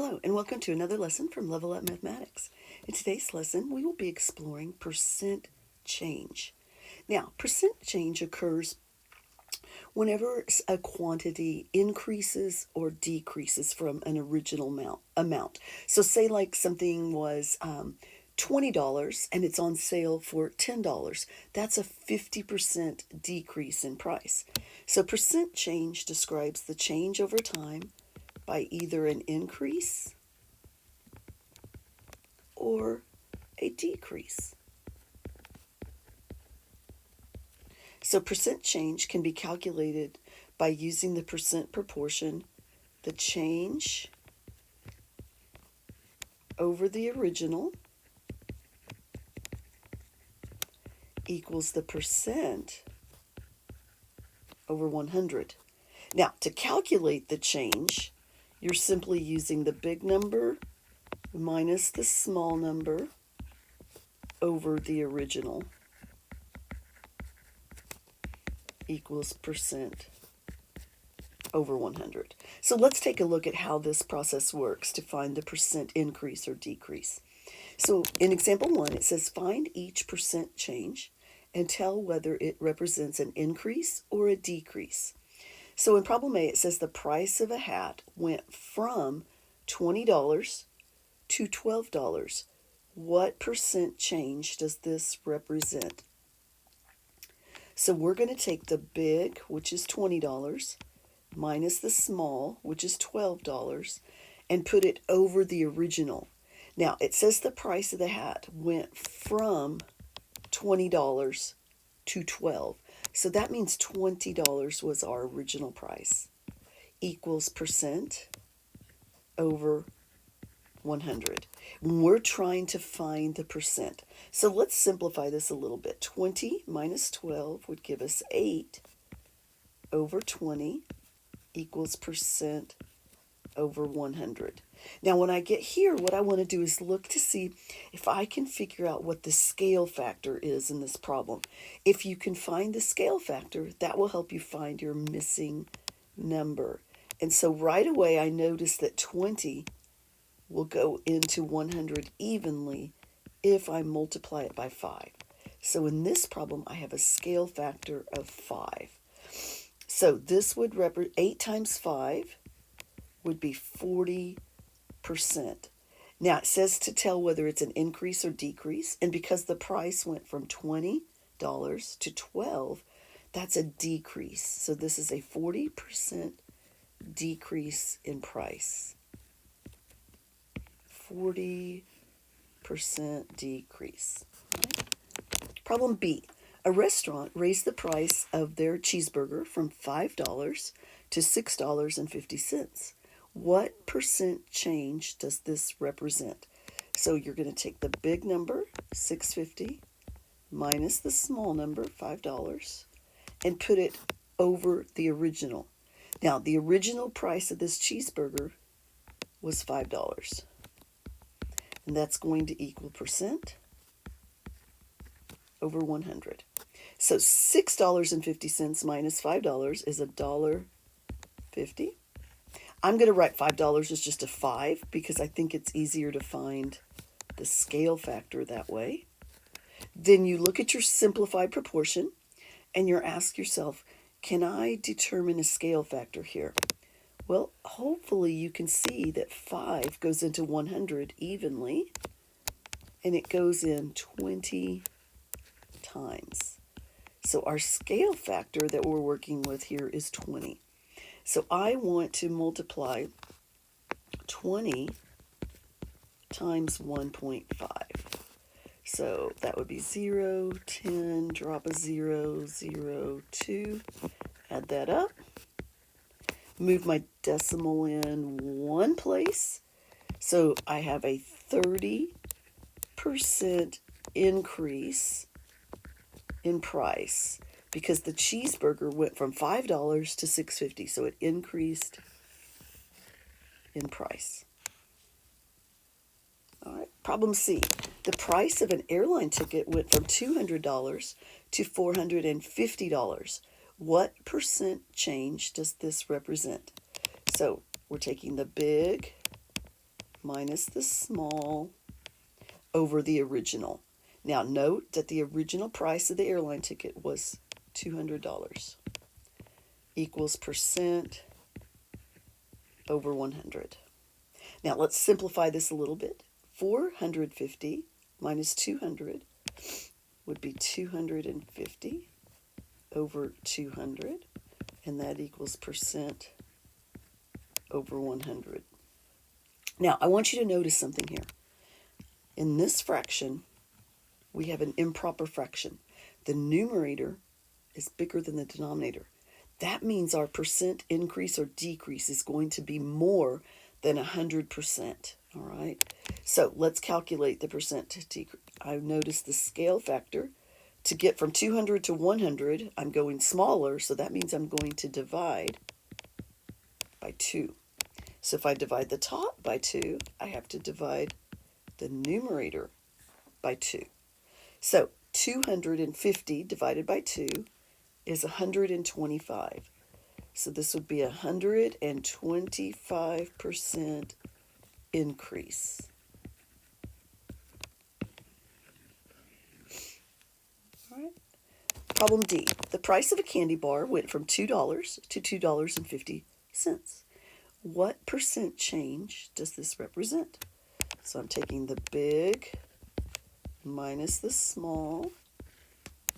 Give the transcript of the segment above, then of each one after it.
Hello, and welcome to another lesson from Level Up Mathematics. In today's lesson, we will be exploring percent change. Now, percent change occurs whenever a quantity increases or decreases from an original amount. So say like something was $20 and it's on sale for $10. That's a 50% decrease in price. So percent change describes the change over time by either an increase or a decrease. So percent change can be calculated by using the percent proportion, the change over the original equals the percent over 100. Now, to calculate the change, you're simply using the big number minus the small number over the original equals percent over 100. So let's take a look at how this process works to find the percent increase or decrease. So in example 1, it says find each percent change and tell whether it represents an increase or a decrease. So in problem A, it says the price of a hat went from $20 to $12. What percent change does this represent? So we're going to take the big, which is $20, minus the small, which is $12, and put it over the original. Now, it says the price of the hat went from $20 to $12. So that means $20 was our original price, equals percent over 100. We're trying to find the percent. So let's simplify this a little bit. 20 minus 12 would give us 8 over 20 equals percent over 100. Now when I get here, what I want to do is look to see if I can figure out what the scale factor is in this problem. If you can find the scale factor, that will help you find your missing number. And so right away I notice that 20 will go into 100 evenly if I multiply it by 5. So in this problem, I have a scale factor of 5. So this would represent 8 times 5 would be 40%. Now it says to tell whether it's an increase or decrease, and because the price went from $20 to $12, that's a decrease. So this is a 40% decrease in price. 40% decrease. Right? Problem B. A restaurant raised the price of their cheeseburger from $5 to $6.50. What percent change does this represent? So you're going to take the big number, $6.50, minus the small number, $5, and put it over the original. Now, the original price of this cheeseburger was $5. And that's going to equal percent over 100. So $6.50 minus $5 is $1.50. I'm going to write $5 as just a 5 because I think it's easier to find the scale factor that way. Then you look at your simplified proportion and you ask yourself, can I determine a scale factor here? Well, hopefully you can see that 5 goes into 100 evenly, and it goes in 20 times. So our scale factor that we're working with here is 20. So I want to multiply 20 times 1.5. So that would be 0, 10, drop a 0, 0, 2. Add that up. Move my decimal in one place. So I have a 30% increase in price because the cheeseburger went from $5 to $6.50. So it increased in price. All right, problem C. The price of an airline ticket went from $200 to $450. What percent change does this represent? So we're taking the big minus the small over the original. Now note that the original price of the airline ticket was $200 equals percent over 100. Now let's simplify this a little bit. 450 minus 200 would be 250 over 200, and that equals percent over 100. Now I want you to notice something here. In this fraction, we have an improper fraction. The numerator is bigger than the denominator. That means our percent increase or decrease is going to be more than 100%. All right. So let's calculate the percent decrease. I've noticed the scale factor. To get from 200 to 100, I'm going smaller, so that means I'm going to divide by 2. So if I divide the top by 2, I have to divide the numerator by 2. So 250 divided by 2 is 125. So this would be 125% increase. All right. Problem D. The price of a candy bar went from $2 to $2.50. What percent change does this represent? So I'm taking the big minus the small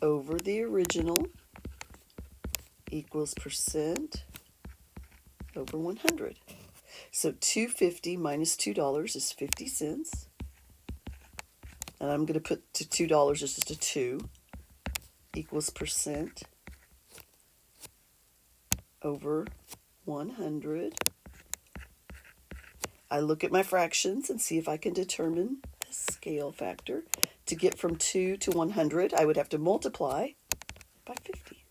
over the original equals percent over 100. So 250 minus $2 is 50 cents. And I'm going to put to $2 as just a 2 equals percent over 100. I look at my fractions and see if I can determine the scale factor. To get from 2 to 100, I would have to multiply by 50.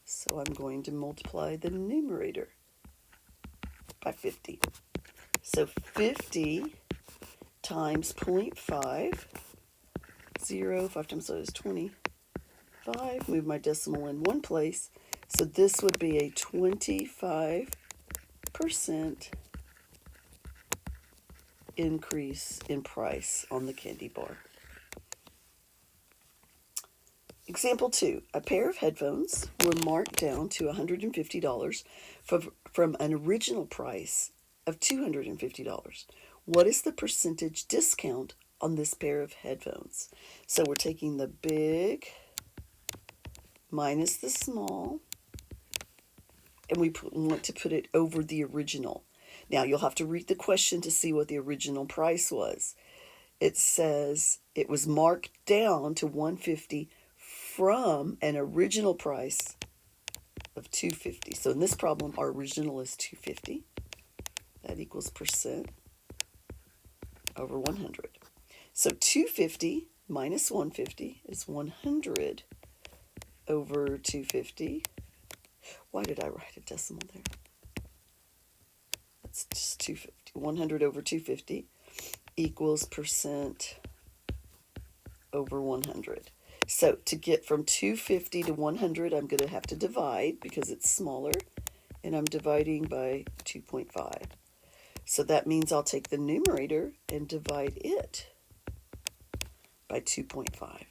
So I'm going to multiply the numerator by 50. So 50 times 0.5, 5 times that is 25. Move my decimal in one place. So this would be a 25% increase in price on the candy bar. Example 2. A pair of headphones were marked down to $150 from an original price of $250. What is the percentage discount on this pair of headphones? So we're taking the big minus the small, and we want to put it over the original. Now you'll have to read the question to see what the original price was. It says it was marked down to $150 from an original price of $250. So in this problem, our original is $250. That equals percent over 100. So 250 minus 150 is 100 over 250. Why did I write a decimal there? That's just 250. 100 over 250 equals percent over 100. So to get from 250 to 100, I'm going to have to divide because it's smaller, and I'm dividing by 2.5. So that means I'll take the numerator and divide it by 2.5.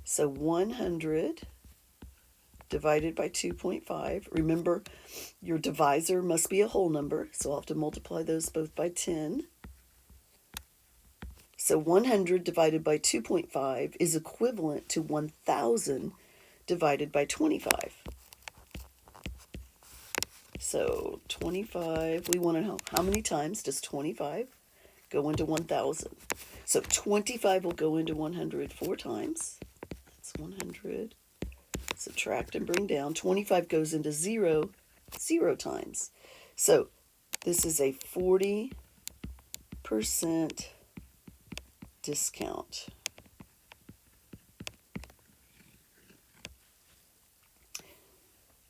So 100 divided by 2.5. Remember, your divisor must be a whole number, so I'll have to multiply those both by 10. So 100 divided by 2.5 is equivalent to 1,000 divided by 25. So 25, we want to know how many times does 25 go into 1,000? So 25 will go into 100 4 times. That's 100. Subtract and bring down. 25 goes into 0 times. So this is a 40% discount.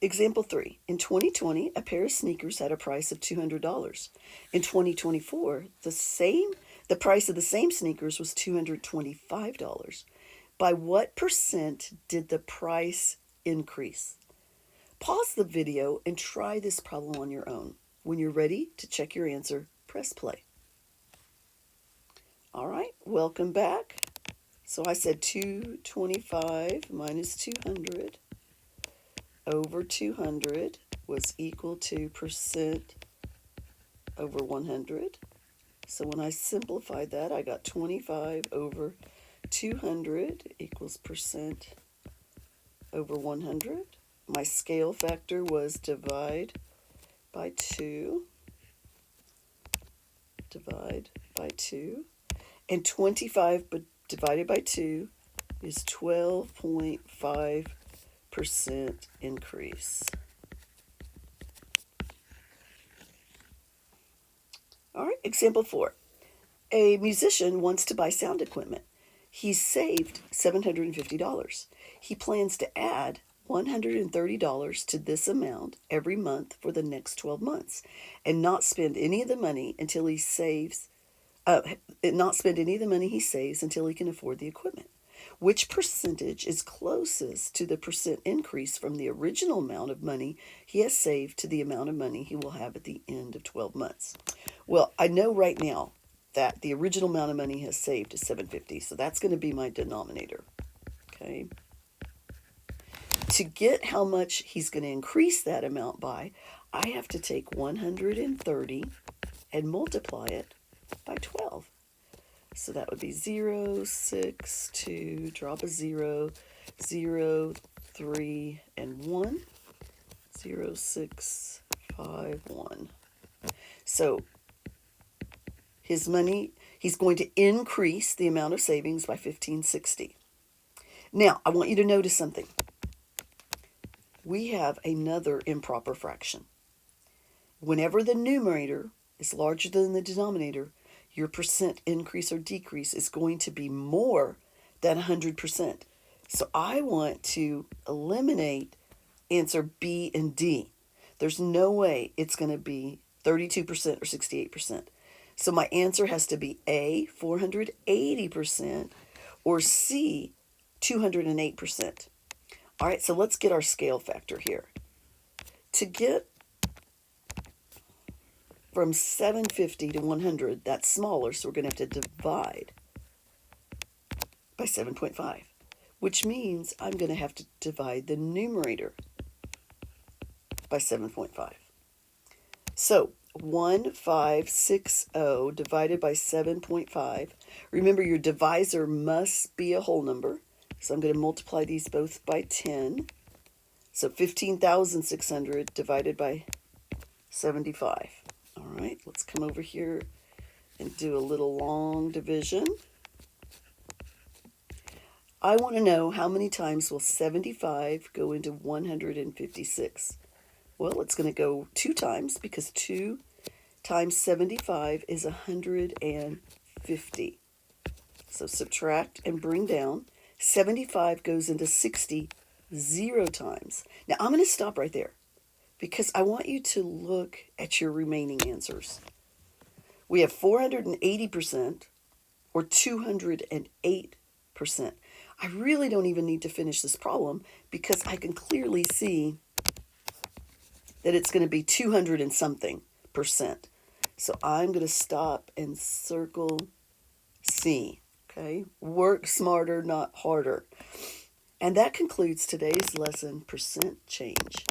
Example 3. In 2020, a pair of sneakers had a price of $200. In 2024, the price of the same sneakers was $225. By what percent did the price increase? Pause the video and try this problem on your own. When you're ready to check your answer, press play. All right, welcome back. So I said 225 minus 200 over 200 was equal to percent over 100. So when I simplified that, I got 25 over 200 equals percent over 100. My scale factor was divide by 2. Divide by 2. And 25 divided by 2 is 12.5% increase. All right, example 4. A musician wants to buy sound equipment. He's saved $750. He plans to add $130 to this amount every month for the next 12 months and not spend any of the money until he saves not spend any of the money he saves until he can afford the equipment. Which percentage is closest to the percent increase from the original amount of money he has saved to the amount of money he will have at the end of 12 months? Well, I know right now that the original amount of money he has saved is $750, so that's going to be my denominator. Okay. To get how much he's going to increase that amount by, I have to take 130 and multiply it by 12. So that would be 0, 6, 2, drop a 0, 0, 3, and 1. 0, 6, 5, 1. So his money, he's going to increase the amount of savings by $1,560. Now, I want you to notice something. We have another improper fraction. Whenever the numerator is larger than the denominator, your percent increase or decrease is going to be more than 100%. So I want to eliminate answer B and D. There's no way it's going to be 32% or 68%. So my answer has to be A, 480%, or C, 208%. All right, so let's get our scale factor here. To get from 750 to 100, that's smaller, so we're going to have to divide by 7.5, which means I'm going to have to divide the numerator by 7.5. So 1560 divided by 7.5. Remember, your divisor must be a whole number, so I'm going to multiply these both by 10. So 15,600 divided by 75. All right, let's come over here and do a little long division. I want to know how many times will 75 go into 156. Well, it's going to go 2 times because 2 times 75 is 150. So subtract and bring down. 75 goes into 60 0 times. Now I'm going to stop right there, because I want you to look at your remaining answers. We have 480% or 208%. I really don't even need to finish this problem because I can clearly see that it's going to be 200 and something percent. So I'm going to stop and circle C. Okay, work smarter, not harder. And that concludes today's lesson, percent change.